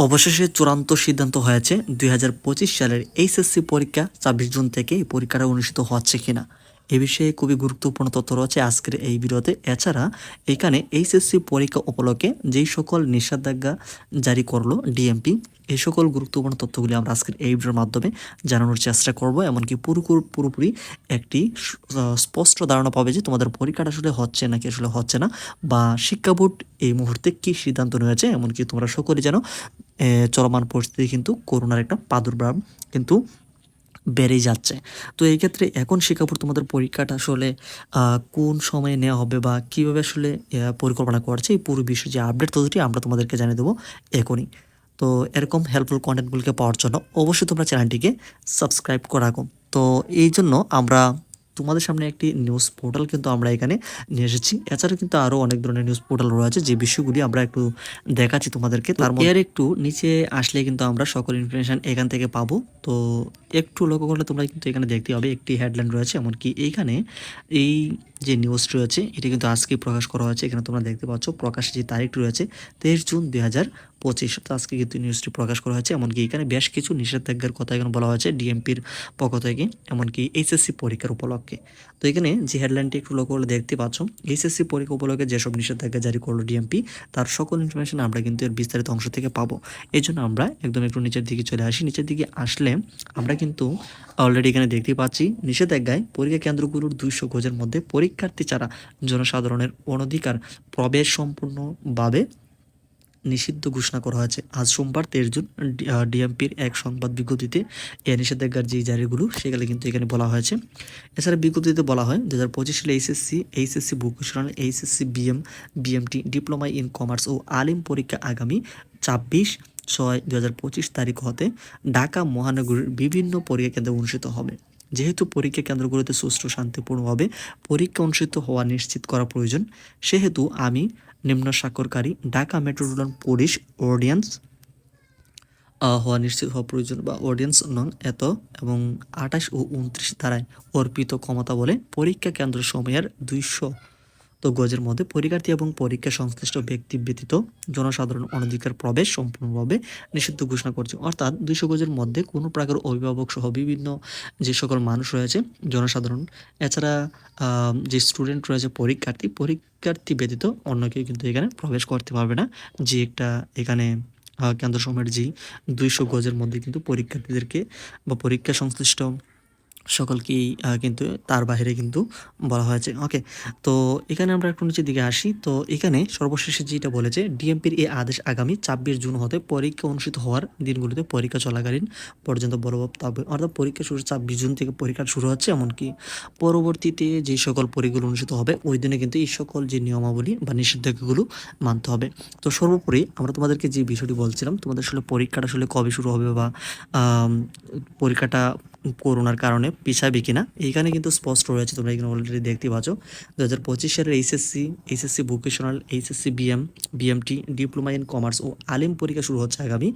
অবশেষে চূড়ান্ত সিদ্ধান্ত হয়েছে 2025 সালের এইচএসসি পরীক্ষা 26 জুন থেকে এই পরীক্ষাটা অনুষ্ঠিত হচ্ছে কিনা। এ বিষয়ে খুবই গুরুত্বপূর্ণ তথ্য রয়েছে আজকের এই ভিডিওতে। এছাড়া এখানে এইচএসসি পরীক্ষা উপলক্ষে যেই সকল নিষেধাজ্ঞা জারি করলো ডিএমপি, এই সকল গুরুত্বপূর্ণ তথ্যগুলি আমরা আজকের এই ভিডিওর মাধ্যমে জানানোর চেষ্টা করব। এমনকি পুরোপুরি একটি স্পষ্ট ধারণা পাবে যে তোমাদের পরীক্ষাটা আসলে হচ্ছে নাকি আসলে হচ্ছে না, বা শিক্ষা বোর্ড এই মুহূর্তে কী সিদ্ধান্ত নিয়েছে। এমনকি তোমরা সকলে জানো চলমান পরিস্থিতি কিন্তু করোনার একটা প্রাদুর্ভাব কিন্তু বেড়েই যাচ্ছে। তো এই ক্ষেত্রে এখন শিক্ষা বোর্ড তোমাদের পরীক্ষাটা আসলে কোন সময়ে নেওয়া হবে বা কীভাবে আসলে পরিকল্পনা করছে, এই পুরো বিষয় যে আপডেট তথ্যটি আমরা তোমাদেরকে জানিয়ে দেবো এখনই। তো এরকম হেল্পফুল কন্টেন্টগুলোকে পাওয়ার জন্য অবশ্যই তোমরা চ্যানেলটিকে সাবস্ক্রাইব করে রাখো। তো এই জন্য আমরা তোমাদের সামনে একটি নিউজ পোর্টাল কিন্তু আমরা এখানে নিয়ে এসেছি। এছাড়া কিন্তু আরও অনেক ধরনের নিউজ পোর্টাল রয়েছে, যে বিষয়গুলি আমরা একটু দেখাচ্ছি তোমাদেরকে। তার মধ্যে একটু নিচে আসলে কিন্তু আমরা সকল ইনফরমেশন এখান থেকে পাবো। তো একটু লক্ষ্য করলে তোমরা কিন্তু এখানে দেখতে পাবে একটি হেডলাইন রয়েছে। এমনকি এইখানে এই যে নিউজটি রয়েছে এটি কিন্তু আজকে প্রকাশ করা হয়েছে। এখানে তোমরা দেখতে পাচ্ছ প্রকাশের যে তারিখটি রয়েছে 23 জুন 2025। তো আজকে কিন্তু নিউজটি প্রকাশ করা হয়েছে। এমনকি এখানে বেশ কিছু নিষেধাজ্ঞার কথা এখানে বলা হয়েছে ডিএমপির পক্ষ থেকে, এমনকি এইচএসসি পরীক্ষার উপলক্ষে। তো এখানে যে হেডলাইনটি একটু লক্ষ্য করলে দেখতে পাচ্ছ, এইচএসসি পরীক্ষা উপলক্ষে যেসব নিষেধাজ্ঞা জারি করলো ডিএমপি, তার সকল ইনফরমেশন আমরা কিন্তু এর বিস্তারিত অংশ থেকে পাবো। এই জন্য আমরা একদম একটু নিচের দিকে চলে আসি। নিচের দিকে আসলে আমরা কিন্তু অলরেডি এখানে দেখতে পাচ্ছি নিষেধাজ্ঞায় পরীক্ষা কেন্দ্রগুলোর 200 গজের মধ্যে পরীক্ষার্থী ছাড়া জনসাধারণের অনধিকার প্রবেশ সম্পূর্ণভাবে নিষিদ্ধ ঘোষণা করা হয়েছে। আজ সোমবার 23 জুন ডিএমপির এক সংবাদ বিজ্ঞপ্তিতে এই নিষেধাজ্ঞার যে জারিগুলো সেগুলো কিন্তু এখানে বলা হয়েছে। এছাড়া বিজ্ঞপ্তিতে বলা হয় 2025 সালে HSC vocational, HSC BMT, diploma in commerce ও আলিম পরীক্ষা আগামী 26/6/2025 তারিখ হতে ঢাকা মহানগরীর বিভিন্ন পরীক্ষা কেন্দ্রে অনুষ্ঠিত হবে। যেহেতু পরীক্ষা কেন্দ্রগুলোতে সুষ্ঠু শান্তিপূর্ণভাবে পরীক্ষা অনুষ্ঠিত হওয়া নিশ্চিত করা প্রয়োজন, সেহেতু আমি নিম্ন স্বাক্ষরকারী ঢাকা মেট্রোপলিটন পুলিশ অর্ডিন্যান্স হওয়া নিশ্চিত হওয়া প্রয়োজন বা অর্ডিন্যান্স নং এত এবং 28 ও 29 ধারায় অর্পিত ক্ষমতা বলে পরীক্ষা কেন্দ্র সময়ের 200 গজের মধ্যে পরীক্ষার্থী এবং পরীক্ষা সংশ্লিষ্ট ব্যক্তি ব্যতীত জনসাধারণ অনধিকার প্রবেশ সম্পূর্ণভাবে নিষিদ্ধ ঘোষণা করছে। অর্থাৎ 200 গজের মধ্যে কোনো প্রকার অভিভাবক সহ বিভিন্ন যে সকল মানুষ রয়েছে জনসাধারণ, এছাড়া যে স্টুডেন্ট রয়েছে পরীক্ষার্থী ব্যতীত অন্য কেউ কিন্তু এখানে প্রবেশ করতে পারবে না। যে একটা এখানে কেন্দ্র সময়ের যে 200 গজের মধ্যে কিন্তু পরীক্ষার্থীদেরকে বা পরীক্ষা সংশ্লিষ্ট সকলকেই কিন্তু তার বাইরে কিন্তু বলা হয়েছে। ওকে, তো এখানে আমরা একটু নিচের দিকে আসি। তো এখানে সর্বশেষে যেটা বলেছে, ডিএমপির এই আদেশ আগামী 26 জুন হতে পরীক্ষা অনুষ্ঠিত হওয়ার দিনগুলিতে পরীক্ষা চলাকালীন পর্যন্ত বলবৎ থাকবে। অর্থাৎ পরীক্ষা শুরু 26 জুন থেকে পরীক্ষা শুরু হচ্ছে, এমনকি পরবর্তীতে যে সকল পরীক্ষাগুলো অনুষ্ঠিত হবে ওই দিনে কিন্তু এই সকল যে নিয়মাবলী বা নিষেধাজ্ঞাগুলো মানতে হবে। তো সর্বোপরি আমরা তোমাদেরকে যে বিষয়টি বলছিলাম, তোমাদের আসলে পরীক্ষাটা আসলে কবে শুরু হবে বা পরীক্ষাটা করোনার কারণে পিছাবে কিনা, এইখানে কিন্তু স্পষ্ট রয়েছে। তোমরা এখানে অলরেডি দেখতে পাচ্ছ 2025 সালের HSC vocational, HSC BMT, diploma in commerce ও আলিম পরীক্ষা শুরু হচ্ছে আগামী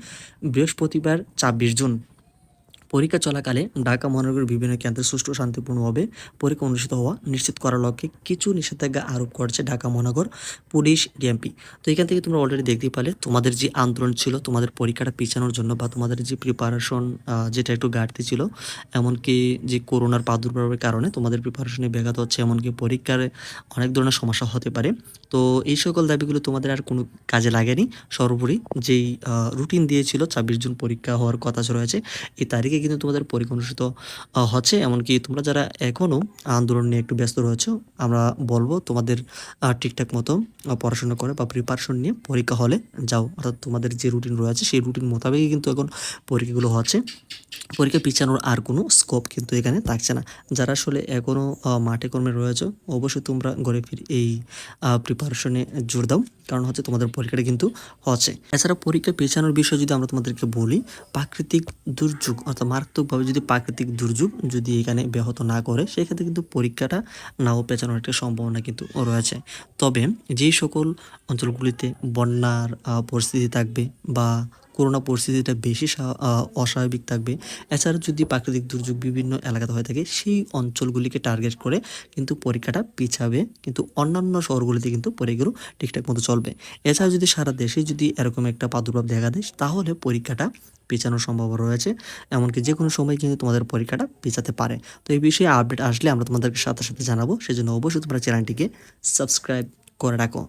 বৃহস্পতিবার 26 জুন। পরীক্ষা চলাকালে ঢাকা মহানগরের বিভিন্ন কেন্দ্রে সুষ্ঠু শান্তিপূর্ণভাবে পরীক্ষা অনুষ্ঠিত হওয়া নিশ্চিত করার লক্ষ্যে কিছু নিষেধাজ্ঞা আরোপ করছে ঢাকা মহানগর পুলিশ ডিএমপি। তো এখান থেকে তোমরা অলরেডি দেখতে পালে তোমাদের যে আন্দোলন ছিল তোমাদের পরীক্ষাটা পিছানোর জন্য বা তোমাদের যে প্রিপারেশন যেটা একটু ঘাটতি ছিল, এমনকি যে করোনার প্রাদুর্ভাবের কারণে তোমাদের প্রিপারেশনে ব্যাঘাত হচ্ছে, এমনকি পরীক্ষার অনেক ধরনের সমস্যা হতে পারে। তো এই সকল দাবিগুলো তোমাদের আর কোনো কাজে লাগেনি। সর্বোপরি যেই রুটিন দিয়েছিল 26 জুন পরীক্ষা হওয়ার কথা রয়েছে, এই তারিখে কিন্তু তোমাদের পরীক্ষা অনুষ্ঠিত হচ্ছে। এমনকি তোমরা যারা এখনও আন্দোলন নিয়ে একটু ব্যস্ত রয়েছো, আমরা বলবো তোমাদের ঠিকঠাক মতো পড়াশোনা করে বা প্রিপারেশন নিয়ে পরীক্ষা হলে যাও। অর্থাৎ তোমাদের যে রুটিন রয়েছে সেই রুটিন মোতাবেকই কিন্তু এখন পরীক্ষাগুলো হচ্ছে। পরীক্ষা পিছানোর আর কোনো স্কোপ কিন্তু এখানে থাকছে না। যারা আসলে এখনও মাঠে কর্মে রয়েছে, অবশ্যই তোমরা ঘরে ফিরে এই প্রিপারেশনে জোর দাও, কারণ হচ্ছে তোমাদের পরীক্ষাটা কিন্তু হচ্ছে। এছাড়া পরীক্ষা পেছানোর বিষয়ে যদি আমরা তোমাদেরকে বলি, প্রাকৃতিক দুর্যোগ অর্থাৎ মারাত্মকভাবে যদি প্রাকৃতিক দুর্যোগ যদি এখানে ব্যাহত না করে, সেক্ষেত্রে কিন্তু পরীক্ষাটা নাও পেছানোর একটা সম্ভাবনা কিন্তু রয়েছে। তবে যেই সকল অঞ্চলগুলিতে বন্যার পরিস্থিতি থাকবে বা করোনা পরিস্থিতিটা বেশি অস্বাভাবিক থাকবে। এছাড়া যদি প্রাকৃতিক দুর্যোগ বিভিন্ন এলাকাতে হয়ে থাকে সেই অঞ্চলগুলিকে টার্গেট করে কিন্তু পরীক্ষাটা পিছাবে, কিন্তু অন্যান্য শহরগুলিতে কিন্তু পরীক্ষাগুলো ঠিকঠাক মতো চলবে। এছাড়া যদি সারা দেশে যদি এরকম একটা প্রাদুর্ভাব দেখা দেয় তাহলে পরীক্ষাটা পেছানোর সম্ভাবনা রয়েছে, এমনকি যে কোনো সময় কিন্তু তোমাদের পরীক্ষাটা পেছাতে পারে। তো এই বিষয়ে আপডেট আসলে আমরা তোমাদেরকে সাথে সাথে জানাবো, সেজন্য অবশ্যই তোমরা চ্যানেলটিকে সাবস্ক্রাইব করে রাখো।